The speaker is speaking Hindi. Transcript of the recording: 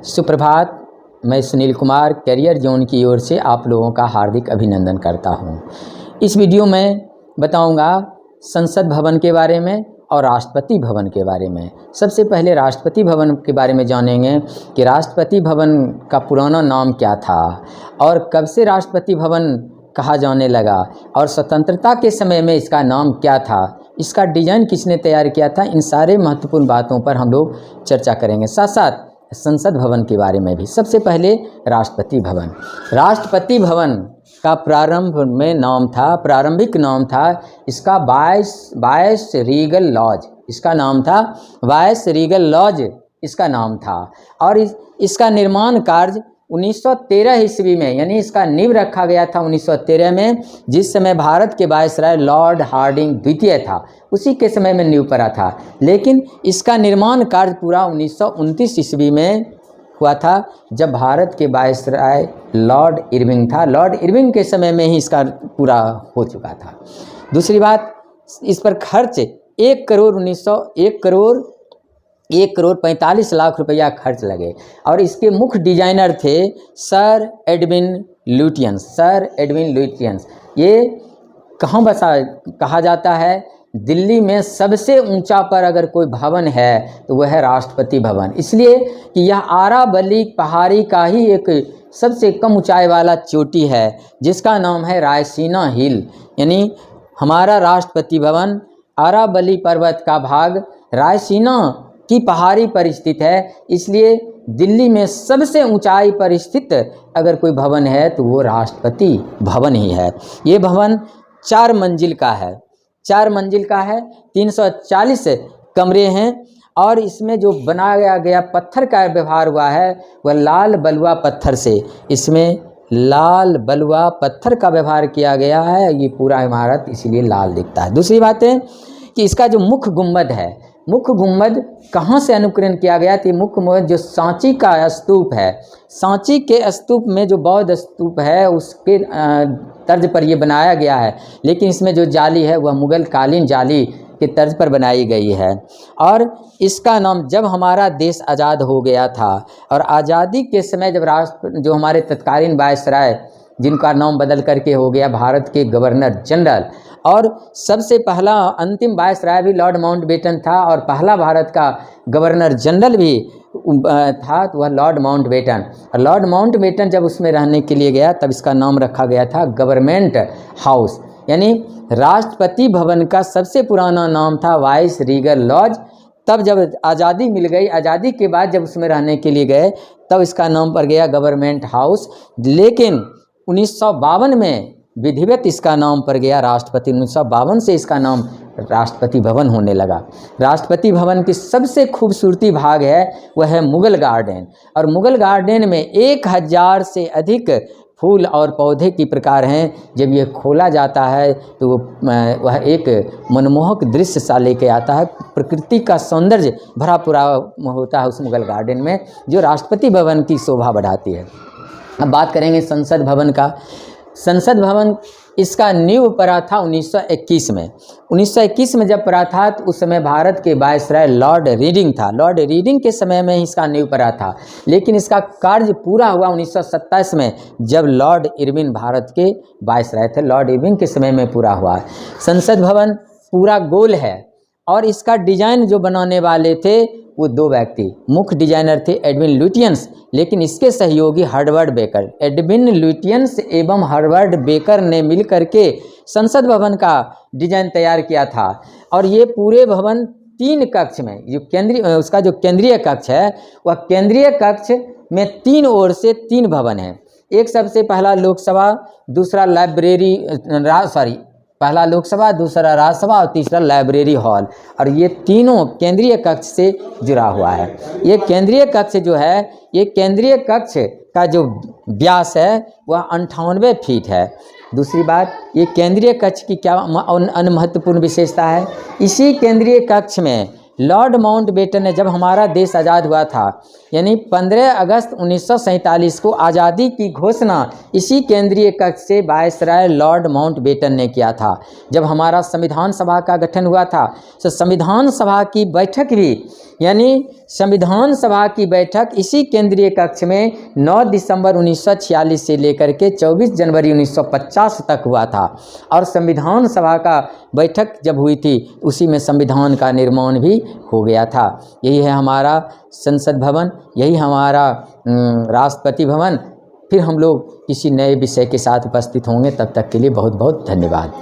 सुप्रभात। मैं सुनील कुमार करियर जोन की ओर से आप लोगों का हार्दिक अभिनंदन करता हूं। इस वीडियो में बताऊंगा संसद भवन के बारे में और राष्ट्रपति भवन के बारे में। सबसे पहले राष्ट्रपति भवन के बारे में जानेंगे कि राष्ट्रपति भवन का पुराना नाम क्या था और कब से राष्ट्रपति भवन कहा जाने लगा और स्वतंत्रता के समय में इसका नाम क्या था, इसका डिज़ाइन किसने तैयार किया था। इन सारे महत्वपूर्ण बातों पर हम लोग चर्चा करेंगे, साथ साथ संसद भवन के बारे में भी। सबसे पहले राष्ट्रपति भवन। राष्ट्रपति भवन का प्रारंभिक नाम था इसका वाइस रीगल लॉज। इसका नाम था वाइस रीगल लॉज, इसका नाम था। और इसका निर्माण कार्य 1913 ईस्वी में, यानी इसका नींव रखा गया था 1913 में, जिस समय भारत के वायसराय लॉर्ड हार्डिंग द्वितीय था, उसी के समय में नींव पड़ा था। लेकिन इसका निर्माण कार्य पूरा 1929 ईस्वी में हुआ था, जब भारत के वायसराय लॉर्ड इरविंग था। लॉर्ड इरविंग के समय में ही इसका पूरा हो चुका था। दूसरी बात, इस पर खर्च 1 करोड़ 45 लाख रुपया खर्च लगे और इसके मुख्य डिजाइनर थे सर एडविन लुटियंस। ये कहा जाता है दिल्ली में सबसे ऊंचा पर अगर कोई भवन है तो वह है राष्ट्रपति भवन, इसलिए कि यह आरावली पहाड़ी का ही एक सबसे कम ऊंचाई वाला चोटी है जिसका नाम है रायसीना हिल। यानी हमारा राष्ट्रपति भवन आरावली पर्वत का भाग रायसीना की पहाड़ी पर स्थित है, इसलिए दिल्ली में सबसे ऊंचाई पर स्थित अगर कोई भवन है तो वो राष्ट्रपति भवन ही है। ये भवन 4 मंजिल का है, 340 कमरे हैं और इसमें जो बनाया गया पत्थर का व्यवहार हुआ है वह लाल बलुआ पत्थर से, इसमें लाल बलुआ पत्थर का व्यवहार किया गया है। ये पूरा इमारत इसीलिए लाल दिखता है। दूसरी बात है कि इसका जो मुख्य गुंबद है, मुख्य गुंबद कहाँ से अनुकरण किया गया था? मुख्य गुंबद जो सांची का स्तूप है, सांची के स्तूप में जो बौद्ध स्तूप है उसके तर्ज पर ये बनाया गया है, लेकिन इसमें जो जाली है वह मुगल कालीन जाली के तर्ज पर बनाई गई है। और इसका नाम जब हमारा देश आज़ाद हो गया था और आज़ादी के समय जब जो हमारे तत्कालीन वायसराय, जिनका नाम बदल करके हो गया भारत के गवर्नर जनरल, और सबसे पहला अंतिम वायसराय भी लॉर्ड माउंटबेटन था और पहला भारत का गवर्नर जनरल भी था, तो वह लॉर्ड माउंटबेटन। और लॉर्ड माउंटबेटन जब उसमें रहने के लिए गया तब इसका नाम रखा गया था गवर्नमेंट हाउस। यानी राष्ट्रपति भवन का सबसे पुराना नाम था वाइस रीगल लॉज। तब जब आज़ादी मिल गई, आज़ादी के बाद जब उसमें रहने के लिए गए तब इसका नाम पड़ गया गवर्नमेंट हाउस। लेकिन 1952 में विधिवत इसका नाम पड़ गया राष्ट्रपति। 1952 से इसका नाम राष्ट्रपति भवन होने लगा। राष्ट्रपति भवन की सबसे खूबसूरती भाग है वह है मुगल गार्डन, और मुगल गार्डन में 1000 से अधिक फूल और पौधे की प्रकार हैं। जब ये खोला जाता है तो वह एक मनमोहक दृश्य सा लेके आता है, प्रकृति का सौंदर्य भरा पूरा होता है उस मुगल गार्डन में, जो राष्ट्रपति भवन की शोभा बढ़ाती है। अब बात करेंगे संसद भवन का। संसद भवन इसका नींव पड़ा था 1921 में। 1921 में जब पड़ा था तो उस समय भारत के वायसराय लॉर्ड रीडिंग था। लॉर्ड रीडिंग के समय में ही इसका नींव पड़ा था, लेकिन इसका कार्य पूरा हुआ 1927 में, जब लॉर्ड इरविन भारत के वायसराय थे। लॉर्ड इरविन के समय में पूरा हुआ। संसद भवन पूरा गोल है और इसका डिजाइन जो बनाने वाले थे वो 2 व्यक्ति, मुख्य डिजाइनर थे एडविन लुटियंस, लेकिन इसके सहयोगी हार्वर्ड बेकर। एडविन लुटियंस एवं हार्वर्ड बेकर ने मिल करके संसद भवन का डिजाइन तैयार किया था। और ये पूरे भवन 3 कक्ष में, उसका जो केंद्रीय कक्ष है वह केंद्रीय कक्ष में 3 ओर से 3 भवन है। एक सबसे पहला लोकसभा, दूसरा पहला लोकसभा, दूसरा राज्यसभा और तीसरा लाइब्रेरी हॉल, और ये तीनों केंद्रीय कक्ष से जुड़ा हुआ है। ये केंद्रीय कक्ष जो है, ये केंद्रीय कक्ष का जो व्यास है वह 98 फीट है। दूसरी बात, ये केंद्रीय कक्ष की क्या अन्य महत्वपूर्ण विशेषता है? इसी केंद्रीय कक्ष में लॉर्ड माउंटबेटन ने, जब हमारा देश आज़ाद हुआ था, यानी 15 अगस्त 1947 को आज़ादी की घोषणा इसी केंद्रीय कक्ष से वायसराय लॉर्ड माउंटबेटन ने किया था। जब हमारा संविधान सभा का गठन हुआ था, तो संविधान सभा की बैठक भी, यानी संविधान सभा की बैठक इसी केंद्रीय कक्ष में 9 दिसंबर 1946 से लेकर के 24 जनवरी 1950 तक हुआ था। और संविधान सभा का बैठक जब हुई थी, उसी में संविधान का निर्माण भी हो गया था। यही है हमारा संसद भवन, यही हमारा राष्ट्रपति भवन। फिर हम लोग किसी नए विषय के साथ उपस्थित होंगे, तब तक के लिए बहुत बहुत धन्यवाद।